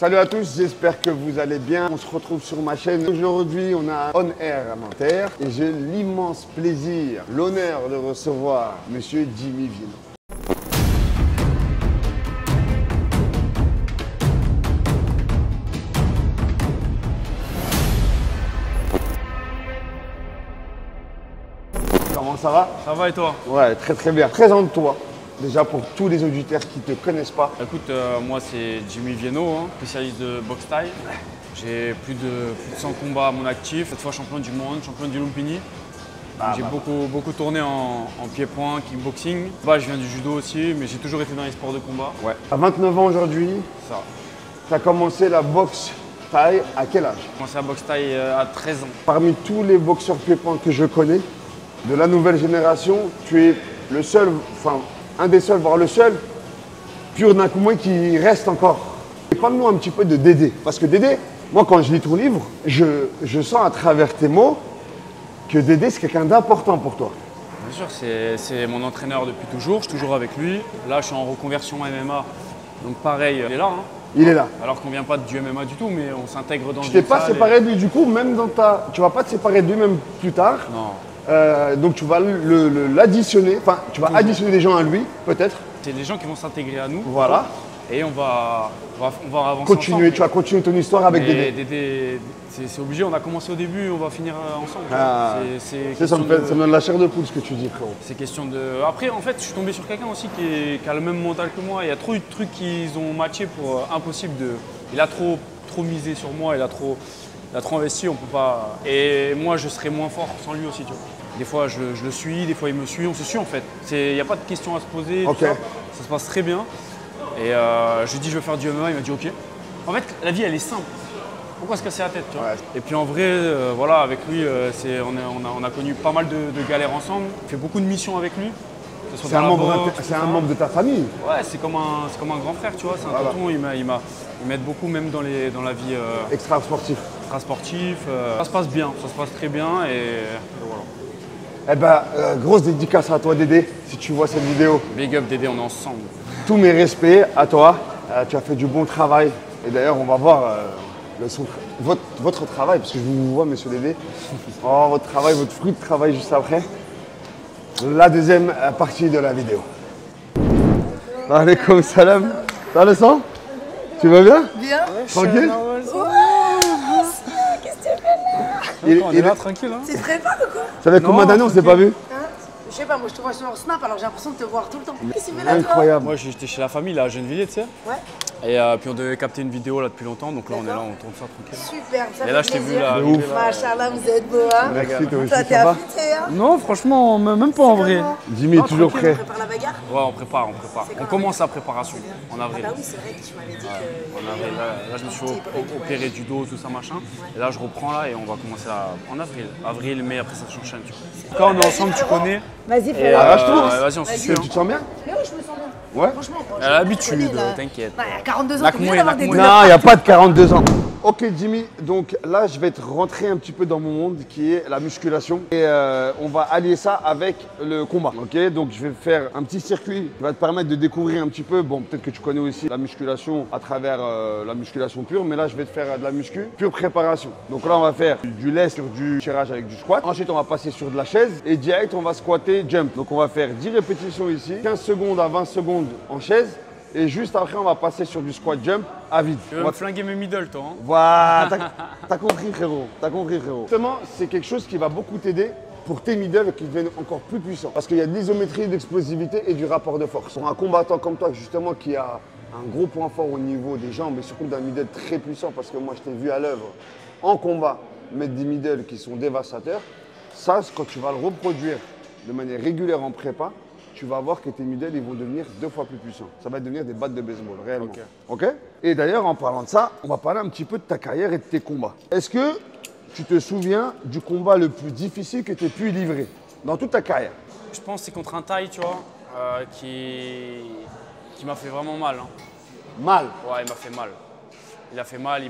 Salut à tous, j'espère que vous allez bien. On se retrouve sur ma chaîne. Aujourd'hui, on a On Air à Nanterre et j'ai l'immense plaisir, l'honneur de recevoir Monsieur Jimmy Vienno. Comment ça va? Ça va et toi? Ouais, très très bien. Présente-toi. Déjà pour tous les auditeurs qui ne te connaissent pas. Écoute, moi c'est Jimmy Vienno, spécialiste de boxe thaï. J'ai plus de 100 combats à mon actif, cette fois champion du monde, champion du Lumpini. J'ai beaucoup tourné en pied-point, kickboxing. Je viens du judo aussi, mais j'ai toujours été dans les sports de combat. Ouais. À 29 ans aujourd'hui, Ça. tu as commencé la boxe thaï à quel âge? J'ai commencé la boxe thaï à 13 ans. Parmi tous les boxeurs pied-point que je connais, de la nouvelle génération, tu es le seul, enfin un des seuls, voire le seul, pur d'un coup moins qui reste encore. Parle-nous un petit peu de Dédé. Parce que Dédé, moi quand je lis ton livre, je sens à travers tes mots que Dédé c'est quelqu'un d'important pour toi. Bien sûr, c'est mon entraîneur depuis toujours, je suis toujours avec lui. Là, je suis en reconversion MMA, donc pareil, il est là. Il est là. Alors qu'on vient pas du MMA du tout, mais on s'intègre dans Tu une t'es pas salle séparé de lui du coup, même dans ta... Tu vas pas te séparer de lui même plus tard. Non. Donc tu vas l'additionner, enfin tu vas additionner des gens à lui, peut-être. C'est des gens qui vont s'intégrer à nous. Voilà. Et on va avancer Continuer, ensemble. tu vas continuer ton histoire avec Dédé. Dédé, c'est obligé, on a commencé au début, on va finir ensemble. Ah. Ça me donne la chair de poule ce que tu dis, frérot. C'est question de... Après, en fait, je suis tombé sur quelqu'un aussi qui a le même mental que moi. Il y a trop eu de trucs qu'ils ont matché pour impossible de... Il a trop misé sur moi, il a trop investi, on peut pas... Et moi, je serais moins fort sans lui aussi, tu vois. Des fois, je le suis, des fois, il me suit. On se suit, en fait. Il n'y a pas de questions à se poser. Ok. Tout ça. Ça se passe très bien. Et je lui dis, je veux faire du MMA. Il m'a dit, OK. En fait, la vie, elle est simple. Pourquoi se casser la tête, tu vois? Ouais. Et puis, en vrai, voilà, avec lui, on a connu pas mal de galères ensemble. On fait beaucoup de missions avec lui. C'est un membre de ta famille. Ouais, c'est comme un grand frère, tu vois. C'est un tonton, il m'aide beaucoup, même dans la vie Extra-sportif. extra-sportive. Ça se passe bien, ça se passe très bien et voilà. Eh ben, grosse dédicace à toi Dédé, si tu vois cette vidéo. Big up Dédé, on est ensemble. Tous mes respects à toi. Tu as fait du bon travail. Et d'ailleurs, on va voir votre travail, parce que je vous vois, monsieur Dédé. Oh, votre travail, votre fruit de travail juste après. La deuxième partie de la vidéo. Alaikum salam. T'as le sang? Tu vas bien? Bien. Tranquille? Qu'est-ce que tu fais là? On est là tranquille. Tu te prépares ou quoi? Ça fait combien d'années on s'est pas vu? Hein? Je sais pas, moi je te vois sur Snap alors j'ai l'impression de te voir tout le temps. Qu'est-ce que tu fais là toi? Incroyable. Moi j'étais chez la famille là à Gennevilliers, tu sais. Ouais. Et puis on devait capter une vidéo là depuis longtemps, donc là on est là, on tourne ça tranquille. Super, ça Et fait là je t'ai vu plaisir. là. De ouf. Machallah, vous êtes beau hein? Merci, toi aussi, Toi t'es ça va? affûté hein? Non, franchement, même pas en vrai. Comment? Jimmy est toujours On prêt. prépare la bagarre? Ouais, on prépare. C'est On quand commence la préparation en Ah avril. bah oui, c'est vrai que tu m'avais dit que... En avril, là je me suis opéré du dos, tout ça machin. Et là je reprends là et on va commencer en avril. Avril, mai, après ça s'enchaîne. Tu vois. Quand on est ensemble, tu connais. Vas-y Et frère. Arrache-toi. vas-y, on se suit. Tu te sens bien? Mais oui, je me sens bien. Ouais. Franchement, À l'habitude, je connais, là. t'inquiète. Ouais, à 42 ans, La t'es obligé Kmoy, d'avoir la des Kmoy. douleurs. Non, il n'y a pas de 42 ans. Ok Jimmy, donc là je vais te rentrer un petit peu dans mon monde qui est la musculation et on va allier ça avec le combat. Ok, donc je vais faire un petit circuit qui va te permettre de découvrir un petit peu, bon peut-être que tu connais aussi la musculation à travers la musculation pure, mais là je vais te faire de la muscu pure préparation. Donc là on va faire du lest sur du tirage avec du squat. Ensuite on va passer sur de la chaise et direct on va squatter jump. Donc on va faire 10 répétitions ici, 15 secondes à 20 secondes en chaise. Et juste après, on va passer sur du squat jump à vide. Tu veux me flinguer mes middle, toi hein? Voilà, t'as compris frérot, t'as compris frérot. Justement, c'est quelque chose qui va beaucoup t'aider pour tes middle qui deviennent encore plus puissants. Parce qu'il y a de l'isométrie, de l'explosivité et du rapport de force. Pour un combattant comme toi, justement, qui a un gros point fort au niveau des jambes et surtout d'un middle très puissant, parce que moi, je t'ai vu à l'œuvre en combat mettre des middle qui sont dévastateurs. Ça, quand tu vas le reproduire de manière régulière en prépa, tu vas voir que tes middle ils vont devenir 2 fois plus puissants. Ça va devenir des battes de baseball, réellement. Ok. Et d'ailleurs, en parlant de ça, on va parler un petit peu de ta carrière et de tes combats. Est-ce que tu te souviens du combat le plus difficile que tu aies pu livrer dans toute ta carrière? Je pense que c'est contre un Thaï, tu vois, qui m'a fait vraiment mal. Hein. Mal. Ouais, il m'a fait mal. Il a fait mal,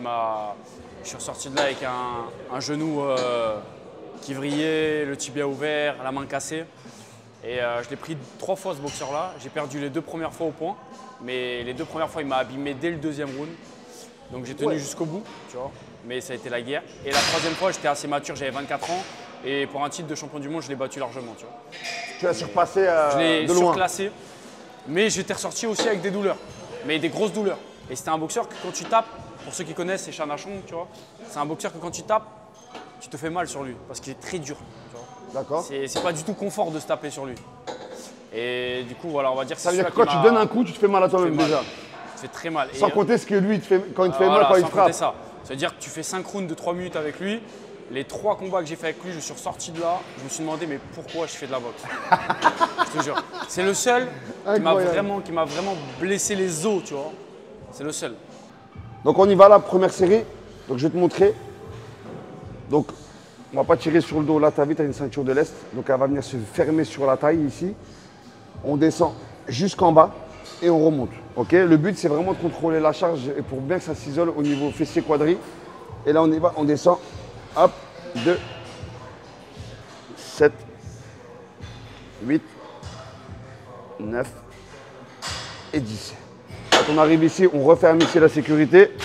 je suis ressorti de là avec un genou qui vrillait, le tibia ouvert, la main cassée. Et je l'ai pris 3 fois ce boxeur-là. J'ai perdu les 2 premières fois au point. Mais les 2 premières fois, il m'a abîmé dès le 2e round. Donc j'ai tenu jusqu'au bout, tu vois. Mais ça a été la guerre. Et la troisième fois, j'étais assez mature, j'avais 24 ans. Et pour un titre de champion du monde, je l'ai battu largement, tu vois. Tu l'as surpassé Je l'ai de loin. surclassé. Mais j'étais ressorti aussi avec des douleurs. Mais des grosses douleurs. Et c'était un boxeur que quand tu tapes, pour ceux qui connaissent, c'est Chanachon, tu vois. C'est un boxeur que quand tu tapes, tu te fais mal sur lui. Parce qu'il est très dur, tu vois. D'accord. C'est pas du tout confort de se taper sur lui. Et du coup, voilà, on va dire que c'est Ça veut dire celui-là que quand qui tu donnes un coup, tu te fais mal à toi-même mal. déjà. Ça fait très mal. Sans Et, compter ce que lui, quand il te fait voilà, mal, quand il sans frappe. compter ça. Ça veut dire que tu fais 5 rounds de 3 minutes avec lui. Les 3 combats que j'ai fait avec lui, je suis ressorti de là. Je me suis demandé, mais pourquoi je fais de la boxe? Je te jure. C'est le seul qui m'a vraiment blessé les os, tu vois. C'est le seul. Donc on y va, la première série. Donc je vais te montrer. Donc on va pas tirer sur le dos. Là, tu as vu, tu as une ceinture de l'Est. Donc elle va venir se fermer sur la taille ici. On descend jusqu'en bas et on remonte. Ok. Le but, c'est vraiment de contrôler la charge et pour bien que ça s'isole au niveau fessier quadri. Et là, on y va, on descend. Hop, 2, 7, 8, 9 et 10. Quand on arrive ici, on referme ici la sécurité.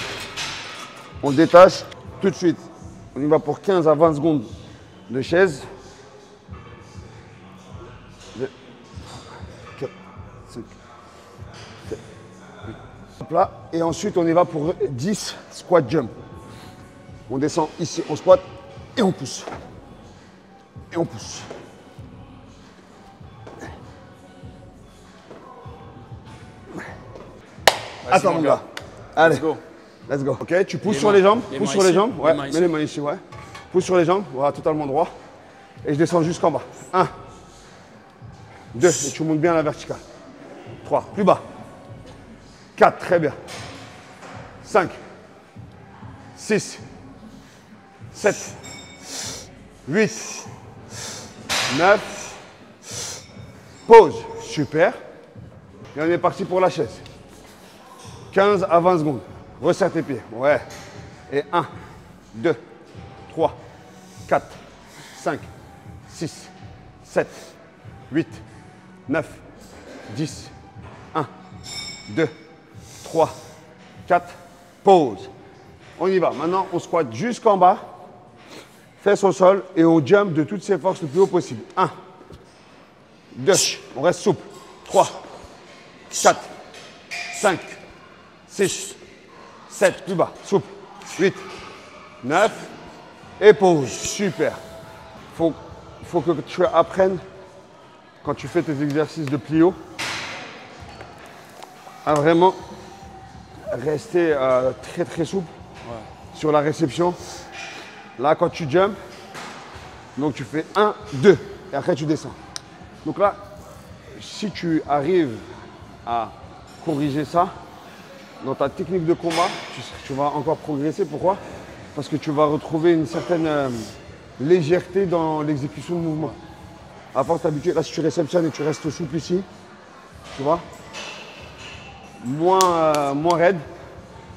On détache tout de suite. On y va pour 15 à 20 secondes de chaise. 2, 4, 5, 7, 8. Hop là. Et ensuite, on y va pour 10 squat jump. On descend ici, on squat et on pousse. Et on pousse. Attends mon gars. Allez, Let's go. let's go. Ok, tu pousses Les sur mains. les jambes. Les Pousse mains sur les ici. jambes. Ouais, Les mains mets ici. les mains ici, ouais. Pousse sur les jambes. Voilà, totalement droit. Et je descends jusqu'en bas. 1, 2, et tu montes bien à la verticale. 3, plus bas. 4, très bien. 5, 6, 7, 8, 9. Pause. Super. Et on est parti pour la chaise. 15 à 20 secondes. Resserre tes pieds. Ouais. Et 1, 2, 3, 4, 5, 6, 7, 8, 9, 10. 1, 2, 3, 4. Pause. On y va. Maintenant, on squatte jusqu'en bas. Fesses au sol et on jump de toutes ses forces le plus haut possible. 1, 2, on reste souple. 3, 4, 5, 6, 7, plus bas, souple. 8, 9 et pause. Super. Faut que tu apprennes, quand tu fais tes exercices de plio, à vraiment rester très très souple sur la réception. Là, quand tu jumps, donc tu fais 1, 2 et après tu descends. Donc là, si tu arrives à corriger ça, dans ta technique de combat, tu vas encore progresser. Pourquoi? Parce que tu vas retrouver une certaine légèreté dans l'exécution de mouvement. À force t'habituer, là si tu réceptionnes et tu restes souple ici, tu vois, moins raide,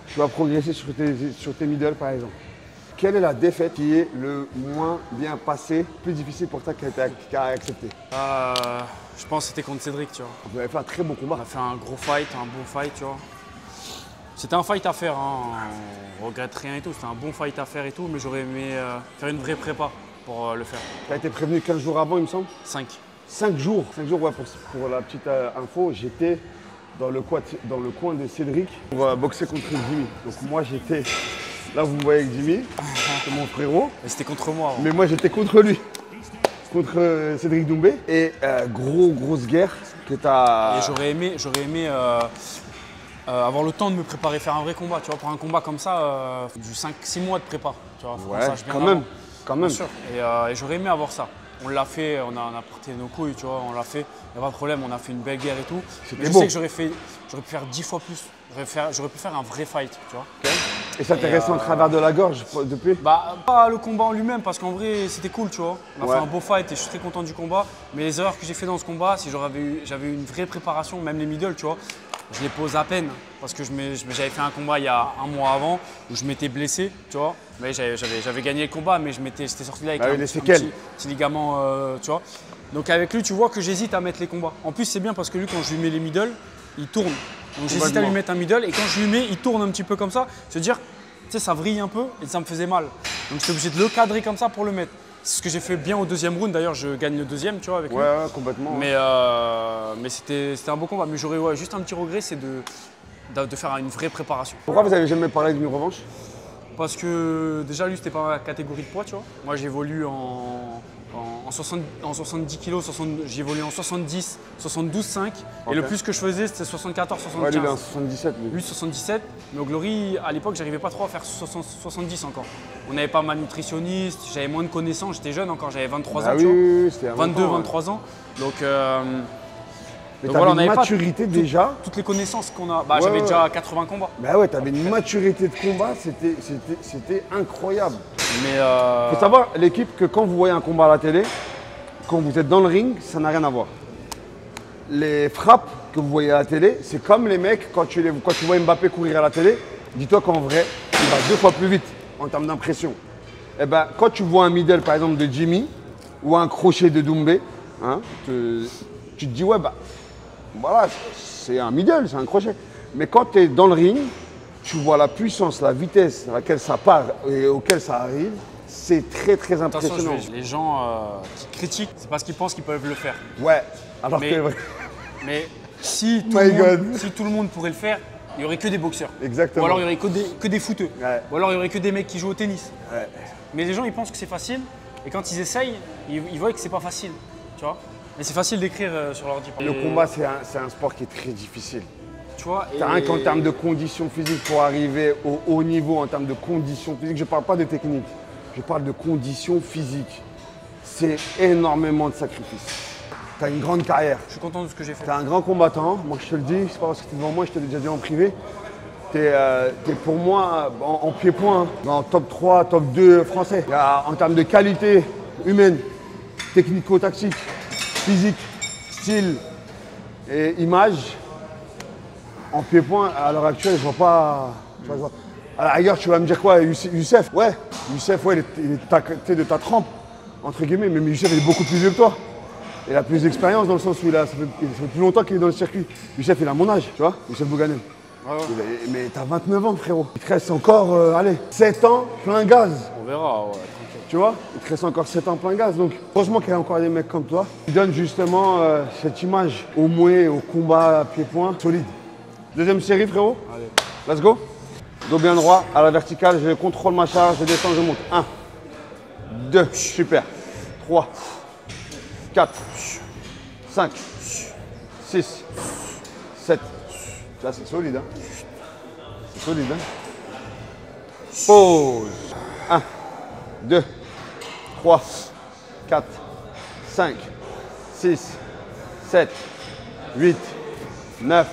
tu vas progresser sur tes middle par exemple. Quelle est la défaite qui est le moins bien passée, plus difficile pour toi qui a accepté? Je pense que c'était contre Cédric, tu vois. Vous avez fait un très bon combat. On a fait un gros fight, un bon fight, tu vois. C'était un fight à faire, hein. On regrette rien et tout. C'était un bon fight à faire et tout, mais j'aurais aimé faire une vraie prépa pour le faire. Tu as été prévenu 15 jours avant, il me semble? 5. 5 jours. 5 jours, ouais, pour la petite info, j'étais dans le coin de Cédric pour boxer contre Jimmy. Donc moi, j'étais... Là, vous me voyez avec Jimmy, c'est mon frérot. Mais c'était contre moi. Mais moi, j'étais contre lui, contre Cédric Doumbé. Et grosse guerre que tu as... Et j'aurais aimé avoir le temps de me préparer, faire un vrai combat. Tu vois, pour un combat comme ça, du 5-6 mois de prépa. Tu vois, faut qu'on sache bien quand avant. même. Bien sûr. Et j'aurais aimé avoir ça. On l'a fait, on a porté nos couilles, tu vois, on l'a fait. Il n'y a pas de problème, on a fait une belle guerre et tout. Mais je sais que j'aurais pu faire 10 fois plus. J'aurais pu faire un vrai fight, tu vois. Okay. Et ça t'est resté en travers de la gorge depuis? Bah, pas le combat en lui-même, parce qu'en vrai, c'était cool, tu vois. On a Ouais. fait un beau fight et je suis très content du combat. Mais les erreurs que j'ai fait dans ce combat, si j'avais eu une vraie préparation, même les middle, tu vois, je les pose à peine. Parce que j'avais fait un combat il y a un mois avant où je m'étais blessé, tu vois. Mais j'avais gagné le combat, mais j'étais sorti là avec un petit ligament, tu vois. Donc avec lui, tu vois que j'hésite à mettre les combats. En plus, c'est bien parce que lui, quand je lui mets les middle, il tourne. Donc j'hésite à lui mettre un middle et quand je lui mets, il tourne un petit peu comme ça. Se dire, tu sais, ça vrille un peu et ça me faisait mal. Donc j'étais obligé de le cadrer comme ça pour le mettre. C'est ce que j'ai fait bien au deuxième round. D'ailleurs, je gagne le deuxième, tu vois, avec lui. Ouais, complètement. Mais c'était un beau combat. Mais j'aurais juste un petit regret, c'est de faire une vraie préparation. Pourquoi vous avez jamais parlé d'une revanche? Parce que déjà, lui, c'était pas ma catégorie de poids, tu vois. Moi, j'évolue en 70 kg, j'évolue en 70, 72, 5. Et le plus que je faisais, c'était 74, 75. Ouais, lui, il est en 77. Lui, 77. Mais au Glory, à l'époque, j'arrivais pas trop à faire 70 encore. On n'avait pas ma nutritionniste, j'avais moins de connaissances, j'étais jeune encore, j'avais 23 ans, tu vois. Oui, c'était 22, 23 ans. Donc mais voilà, on t'avais avait une maturité déjà. toutes les connaissances qu'on a. Bah, j'avais déjà 80 combats. Bah ouais, t'avais une maturité de combat, c'était incroyable. Mais Faut savoir, l'équipe, que quand vous voyez un combat à la télé, quand vous êtes dans le ring, ça n'a rien à voir. Les frappes que vous voyez à la télé, c'est comme les mecs, quand tu vois Mbappé courir à la télé, dis-toi qu'en vrai, il va 2 fois plus vite en termes d'impression. Et ben, quand tu vois un middle, par exemple, de Jimmy, ou un crochet de Doumbé, hein, tu te dis, ouais, bah, voilà, c'est un middle, c'est un crochet. Mais quand tu es dans le ring, tu vois la puissance, la vitesse à laquelle ça part et auquel ça arrive, c'est très très impressionnant. attention, les gens qui critiquent, c'est parce qu'ils pensent qu'ils peuvent le faire. Ouais, alors Mais- que Mais si tout, My le monde, God. si tout le monde pourrait le faire, il n'y aurait que des boxeurs. Exactement. Ou alors il n'y aurait que des footeux. Ouais. Ou alors il n'y aurait que des mecs qui jouent au tennis. Ouais. Mais les gens, ils pensent que c'est facile. Et quand ils essayent, ils voient que c'est pas facile. Tu vois. Mais c'est facile d'écrire sur l'ordi. Le combat, c'est un sport qui est très difficile. Tu vois. T'as rien qu'en termes de conditions physiques pour arriver au haut niveau, en termes de conditions physiques, je ne parle pas de technique, je parle de conditions physiques. C'est énormément de sacrifices. Tu as une grande carrière, Je suis content de ce que j'ai fait. tu es un grand combattant, moi je te le dis, c'est pas parce que tu es devant moi, je te l'ai déjà dit en privé. Tu es, pour moi en pied-point, dans top 3, top 2 français. En termes de qualité humaine, technico-tactique, physique, style et image, en pied-point, à l'heure actuelle, je vois pas. Je vois. À la rigueur, tu vas me dire quoi, Youssef? Ouais, Youssef, ouais, il est de ta trempe, entre guillemets, mais Youssef, il est beaucoup plus vieux que toi. Il a plus d'expérience dans le sens où ça fait plus longtemps qu'il est dans le circuit. Youssef, il a mon âge, tu vois, Youssef Bouganem. Ouais, ouais. Mais t'as 29 ans, frérot. Il te reste encore, allez, 7 ans, plein gaz. On verra, ouais, tranquille. Tu vois, il te reste encore 7 ans plein gaz. Donc, heureusement qu'il y a encore des mecs comme toi qui donnent justement cette image au mouet, au combat à pied-point solide. Deuxième série, frérot. Allez. Let's go. Dos bien droit, à la verticale, je contrôle ma charge, je descends, je monte. 1, 2, super. 3, 4, 5, 6, 7. Ça, c'est solide, hein. C'est solide, hein. Pause. 1, 2, 3, 4, 5, 6, 7, 8, 9,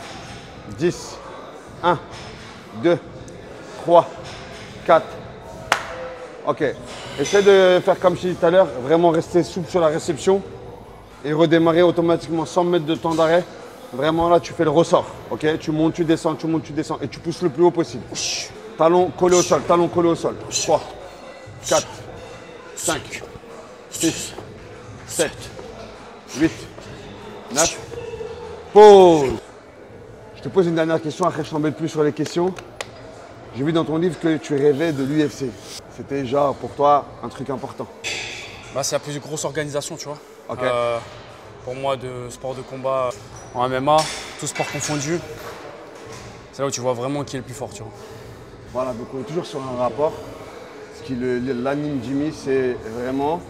10, 1, 2, 3, 4. Ok. Essaie de faire comme je t'ai dit tout à l'heure, vraiment rester souple sur la réception et redémarrer automatiquement sans mettre de temps d'arrêt. Vraiment là, tu fais le ressort. Ok. Tu montes, tu descends, tu montes, tu descends et tu pousses le plus haut possible. Talon collé au sol, talon collé au sol. 3, 4, 5, 6, 7, 8, 9. Pause. Je te pose une dernière question, après je t'embête plus sur les questions. J'ai vu dans ton livre que tu rêvais de l'UFC. C'était genre pour toi un truc important. Bah, c'est la plus grosse organisation, tu vois. Ok. Pour moi, de sport de combat en MMA, tout sport confondu, c'est là où tu vois vraiment qui est le plus fort, tu vois. Voilà, donc on est toujours sur un rapport. Ce qui l'anime Jimmy, c'est vraiment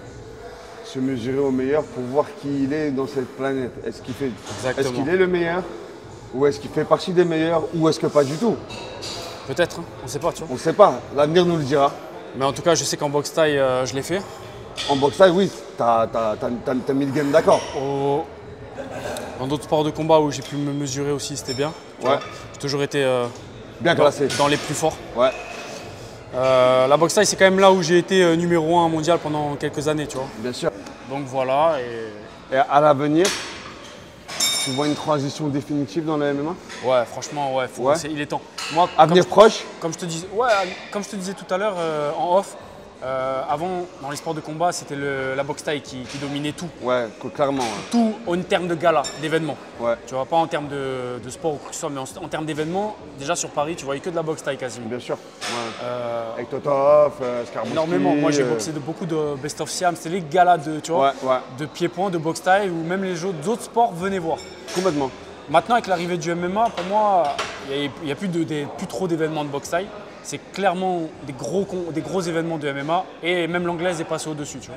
se mesurer au meilleur pour voir qui il est dans cette planète. Est-ce qu'il est le meilleur ou est-ce qu'il fait partie des meilleurs ou est-ce que pas du tout? Peut-être, hein, on ne sait pas, tu vois. On ne sait pas, l'avenir nous le dira. Mais en tout cas, je sais qu'en boxe taille, je l'ai fait. En boxe taille, oui, t'as mis le game d'accord. Dans d'autres sports de combat où j'ai pu me mesurer aussi, c'était bien. tu Ouais. vois. J'ai toujours été Bien classé. dans les plus forts. Ouais. La boxe taille, c'est quand même là où j'ai été numéro 1 mondial pendant quelques années, tu vois. Bien sûr. Donc voilà. Et à l'avenir, tu vois une transition définitive dans le MMA? Ouais, franchement, ouais, Ouais. il est temps. Moi, Avenir proche? comme je te disais tout à l'heure en off, Avant, dans les sports de combat, c'était la boxe thaï qui dominait tout. Ouais, clairement. Ouais. Tout en termes de gala, d'événements. Ouais. Tu vois, pas en termes de sport ou quoi que ce soit, mais en termes d'événements, déjà sur Paris, tu voyais que de la boxe thaï quasiment. Bien sûr. Ouais. Avec Totov, Skarbowski. Énormément. Moi, j'ai boxé beaucoup de Best of Siam. C'était les galas de pied-point, de boxe thaï, où même les autres sports venaient voir. Complètement. Maintenant, avec l'arrivée du MMA, pour moi, il n'y a plus trop d'événements de boxe thaï. C'est clairement des gros événements de MMA et même l'anglaise est passée au-dessus. Tu vois.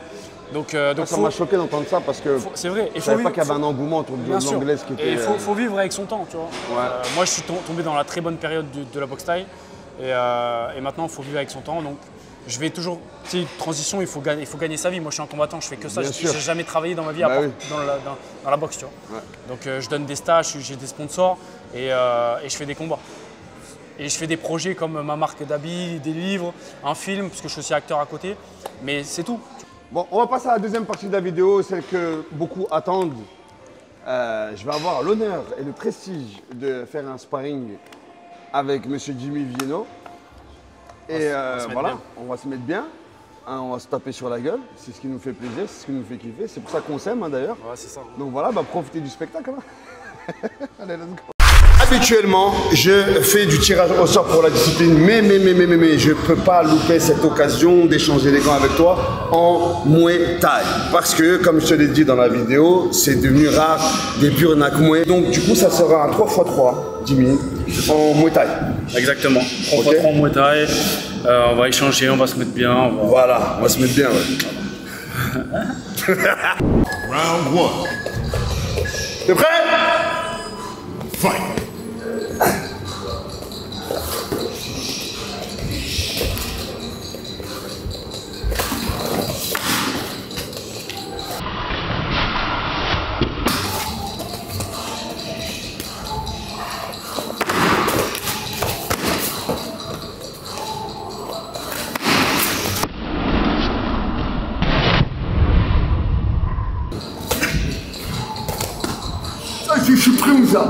Donc ça m'a choqué d'entendre ça parce que c'est vrai. Je ne savais pas qu'il y avait un engouement autour de l'anglaise qui était. Et il faut vivre avec son temps. Tu vois. Ouais. Moi, je suis tombé dans la très bonne période de la boxe thaï et maintenant, il faut vivre avec son temps. Donc, je vais toujours. Tu sais, transition, il faut gagner sa vie. Moi, je suis un combattant, je fais que ça. Je n'ai jamais travaillé dans ma vie dans la boxe. Tu vois. Ouais. Donc, je donne des stages, j'ai des sponsors et je fais des combats. Et je fais des projets comme ma marque d'habits, des livres, un film, parce que je suis aussi acteur à côté. Mais c'est tout. Bon, on va passer à la deuxième partie de la vidéo, celle que beaucoup attendent. Je vais avoir l'honneur et le prestige de faire un sparring avec M. Jimmy Vienno. Et voilà, on va se mettre bien. Hein, on va se taper sur la gueule. C'est ce qui nous fait plaisir, c'est ce qui nous fait kiffer. C'est pour ça qu'on s'aime d'ailleurs. Ouais, c'est ça. Donc voilà, profitez du spectacle. Hein. Allez, let's go. Habituellement, je fais du tirage au sort pour la discipline, mais je ne peux pas louper cette occasion d'échanger les gants avec toi en Muay Thai. Parce que, comme je te l'ai dit dans la vidéo, c'est devenu rare des purs Nak Muay. Donc du coup, ça sera un 3x3, Jimmy, en Muay Thai. Exactement. 3x3 en Muay Thai. On va échanger, on va se mettre bien. Voilà, on va se mettre bien. Ouais. Round 1. T'es prêt? Fight. Ça, je supprime ça.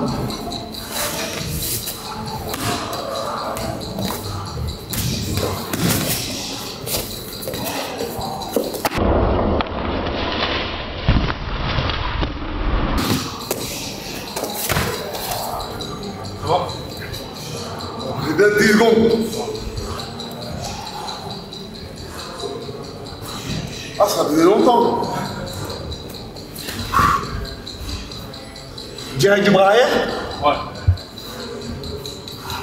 Je donne 10 secondes. Ah, ça faisait longtemps. Direct du bras arrière? Ouais.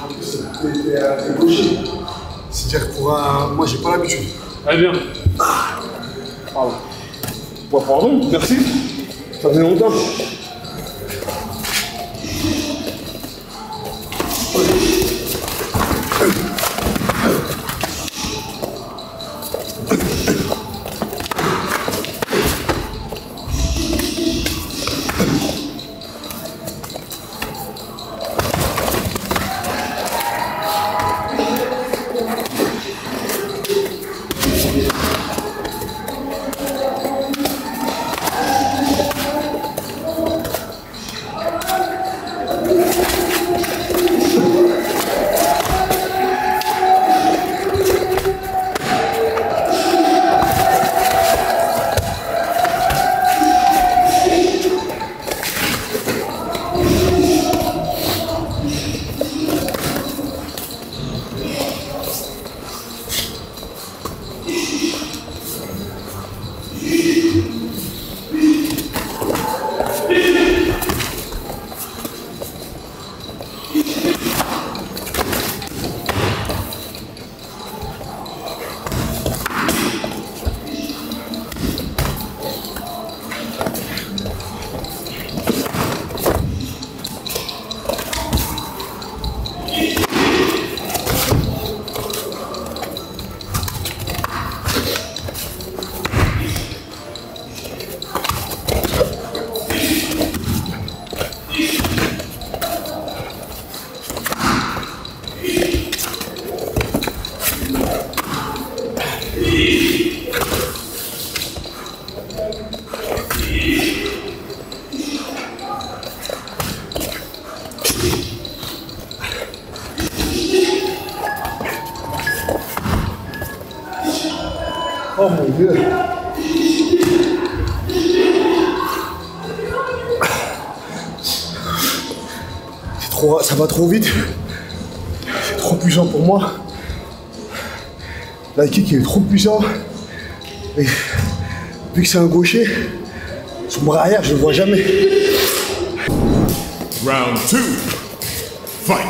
En plus, c'est gaucher. C'est-à-dire que pour un... Moi, j'ai pas l'habitude. Très bien. Pardon. Ouais, pardon, merci. Ça faisait longtemps. Oh mon Dieu. Ça va trop vite. C'est trop puissant pour moi. La kick est trop puissant. Et vu que c'est un gaucher, son bras arrière, je le vois jamais. Round 2. Fight.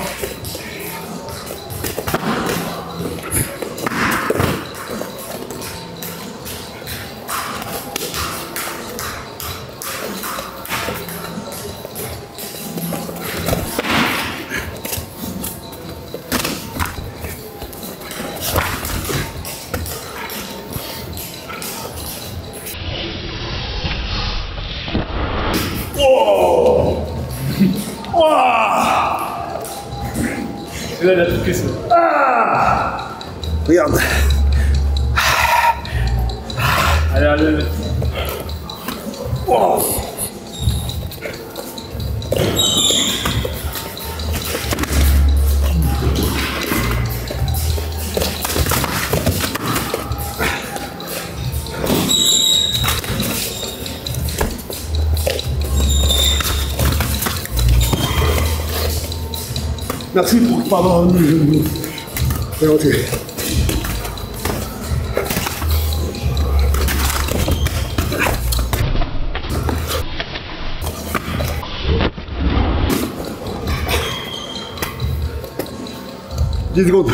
Et là, il a tout cassé. Regarde. Allez, allez. Oh. Merci pour ne pas avoir mis le genou. C'est ok. « 10 secondes.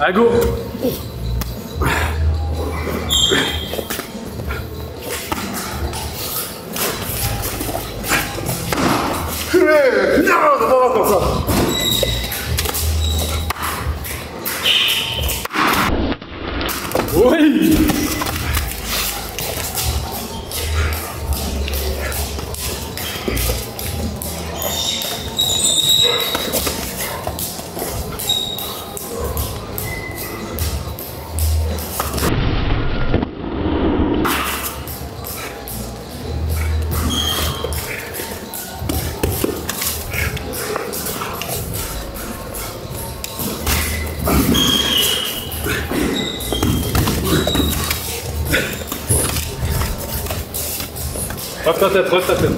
Allez, go. Non, on va pas faire ça. Oui. Rêve ta tête, rêve ta tête.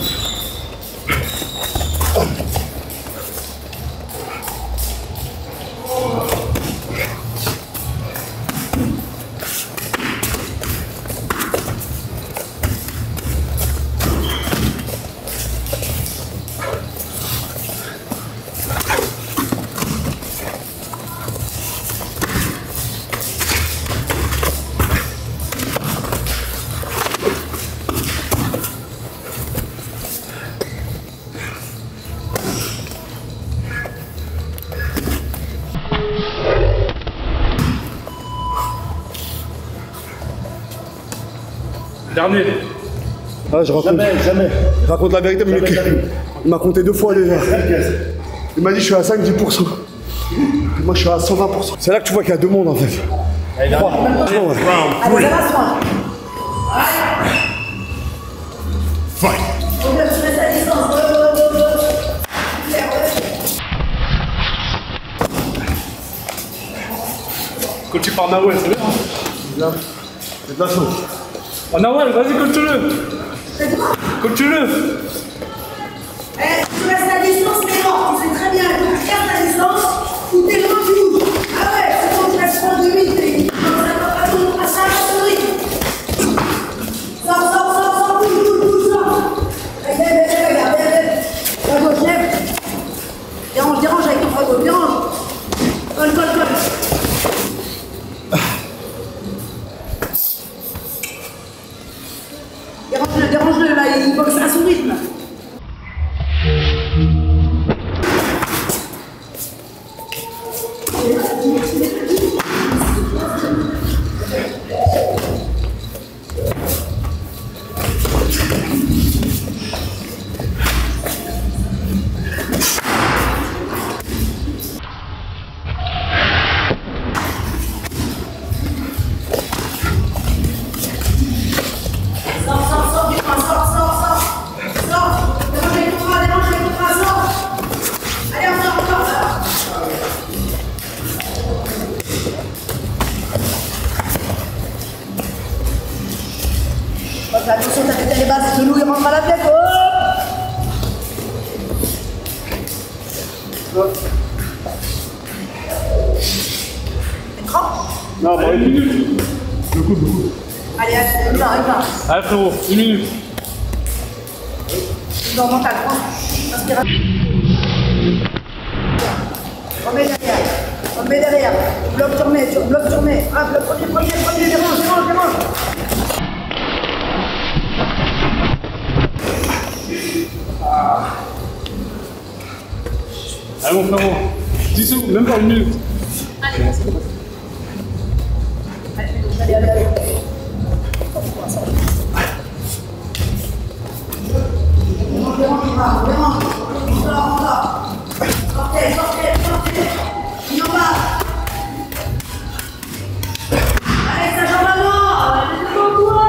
Dernier. Ah, je raconte. Jamais. Je raconte la vérité, mais il m'a compté 2 fois déjà. Il m'a dit je suis à 5-10%. Moi je suis à 120%. C'est là que tu vois qu'il y a 2 mondes en fait. 3. Round 3. Allez, ça va, soin. Fight. On doit se mettre à distance. Coach par Nawel, c'est bien. Là, c'est de la sauce. Oh Nawel, vas-y, coach-le. Coach-le. Eh, tu restes à distance, c'est mort. Tu sais très bien. Tu restes à distance ou t'es loin du bout. Ah ouais, c'est bon, tu restes proche de lui. Ça va sourire. Sors, bouge, sors. Allez, regarde. La gauche, lève. Dérange avec ton bras gauche, dérange. Colle. Dérange-le, là, il boxe à son rythme. Sors du coin, sors. Dérange avec ton bras, sors. Allez, encore. des bases, genou, il rentre à la tête. Oh. Écran. Non, bah, 1 minute. Le coup. Allez, allez, va. Allez, frérot, 1 minute. Dans mental, inspiration. Remets derrière. Bloc tourné. Ah, bloc premier, dérange. Allez, mon frérot. 10 secondes, même pas 1 minute. Allez. Sortez. Il en va. Allez, sa jambe avant. Devant toi.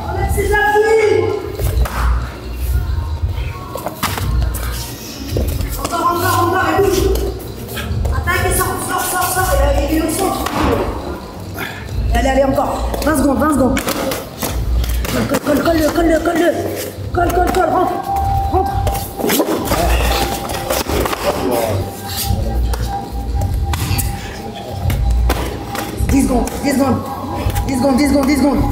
Enlève ses appuis. Encore, et bouge. Attaque et sort. Et il est au centre. Allez, encore. 20 secondes. Colle, rentre. 10 secondes.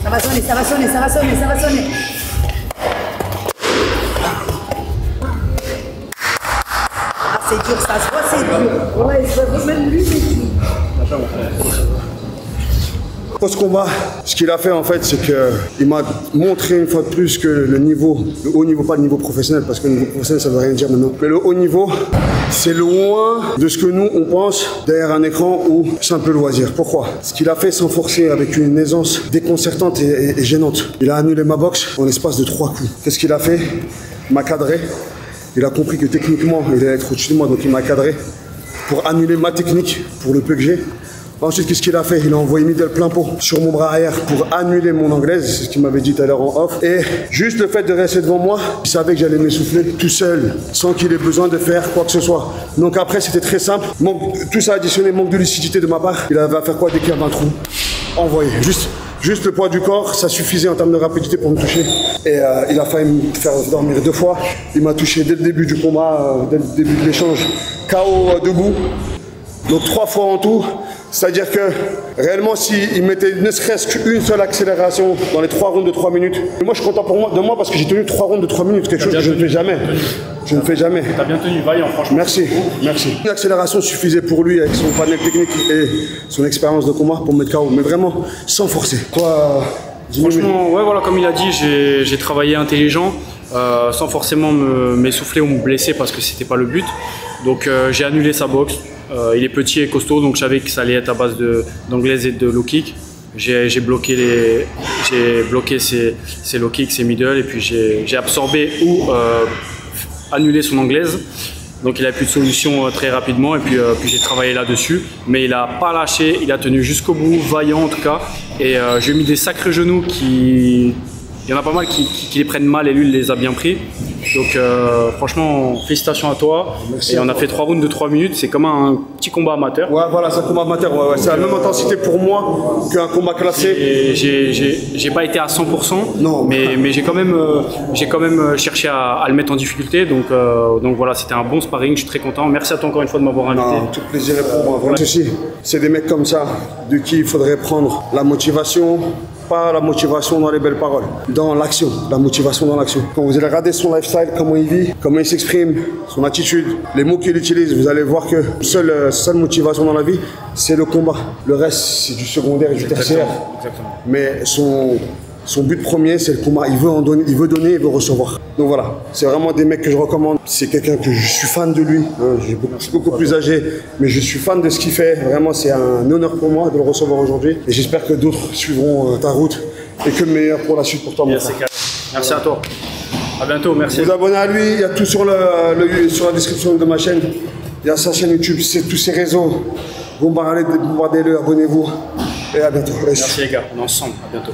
Ça va sonner. Ah, c'est dur, ça se voit, c'est dur. Ouais, je vois même lui, c'est dur. Post-combat, ce qu'il a fait en fait, c'est qu'il m'a montré une fois de plus que le haut niveau, pas le niveau professionnel, parce que le niveau professionnel ça ne veut rien dire maintenant, mais le haut niveau, c'est loin de ce que nous on pense derrière un écran ou simple loisir. Pourquoi? Ce qu'il a fait sans forcer, avec une aisance déconcertante et gênante. Il a annulé ma boxe en l'espace de 3 coups. Qu'est-ce qu'il a fait? Il m'a cadré. Il a compris que techniquement, il allait être au-dessus de moi, donc il m'a cadré pour annuler ma technique, pour le peu que j'ai. Ensuite, qu'est-ce qu'il a fait? Il a envoyé middle plein pot sur mon bras arrière pour annuler mon anglaise, c'est ce qu'il m'avait dit tout à l'heure en off. Et juste le fait de rester devant moi, il savait que j'allais m'essouffler tout seul, sans qu'il ait besoin de faire quoi que ce soit. Donc après, c'était très simple. Tout ça additionné, manque de lucidité de ma part. Il avait à faire quoi dès qu'il y avait un trou? Envoyer. Juste le poids du corps, ça suffisait en termes de rapidité pour me toucher. Et il a failli me faire dormir 2 fois. Il m'a touché dès le début du combat, dès le début de l'échange. KO debout. Donc 3 fois en tout. C'est-à-dire que réellement, s'il mettait ne serait-ce qu'une seule accélération dans les 3 rounds de 3 minutes, et moi je suis content de moi parce que j'ai tenu 3 rounds de 3 minutes, quelque chose que je ne fais jamais. Je ne fais jamais. T'as bien tenu, vaillant, franchement. Merci. Une accélération suffisait pour lui avec son panel technique et son expérience de combat pour me mettre KO, mais vraiment sans forcer. Toi, franchement, ouais, voilà, comme il a dit, j'ai travaillé intelligent, sans forcément m'essouffler ou me blesser parce que c'était pas le but. Donc j'ai annulé sa boxe. Il est petit et costaud, donc je savais que ça allait être à base d'anglaise et de low kick. J'ai bloqué ses low kicks, ses middle, et puis j'ai absorbé ou annulé son anglaise. Donc il n'a plus de solution très rapidement, et puis j'ai travaillé là-dessus. Mais il n'a pas lâché, il a tenu jusqu'au bout, vaillant en tout cas. Et j'ai mis des sacrés genoux qui... Il y en a pas mal qui les prennent mal et lui il les a bien pris. Donc franchement, félicitations à toi. Merci. Et on a fait 3 rounds de 3 minutes, c'est comme un petit combat amateur. Ouais, voilà, c'est un combat amateur. Ouais. C'est la même intensité pour moi qu'un combat classé. J'ai pas été à 100%, non. mais j'ai quand même cherché à le mettre en difficulté. Donc voilà, c'était un bon sparring, je suis très content. Merci à toi encore une fois de m'avoir invité. Non, tout plaisir est pour moi. Voilà. Ceci, c'est des mecs comme ça, de qui il faudrait prendre la motivation. Pas la motivation dans les belles paroles, dans l'action, la motivation dans l'action. Quand vous allez regarder son lifestyle, comment il vit, comment il s'exprime, son attitude, les mots qu'il utilise, vous allez voir que seule motivation dans la vie, c'est le combat. Le reste, c'est du secondaire et du tertiaire. Exactement. Mais son but premier, c'est le combat. Il veut donner, il veut recevoir. Donc voilà, c'est vraiment des mecs que je recommande. C'est quelqu'un que je suis fan de lui. Je suis beaucoup plus âgé, mais je suis fan de ce qu'il fait. Vraiment, c'est un honneur pour moi de le recevoir aujourd'hui. Et j'espère que d'autres suivront ta route et que le meilleur pour la suite pour toi, mon frère. Merci à toi. À bientôt, merci. Vous abonnez à lui, il y a tout sur la description de ma chaîne. Il y a sa chaîne YouTube, c'est tous ses réseaux. Bombardez-le, abonnez-vous. Et à bientôt. Merci les gars, on est ensemble. À bientôt.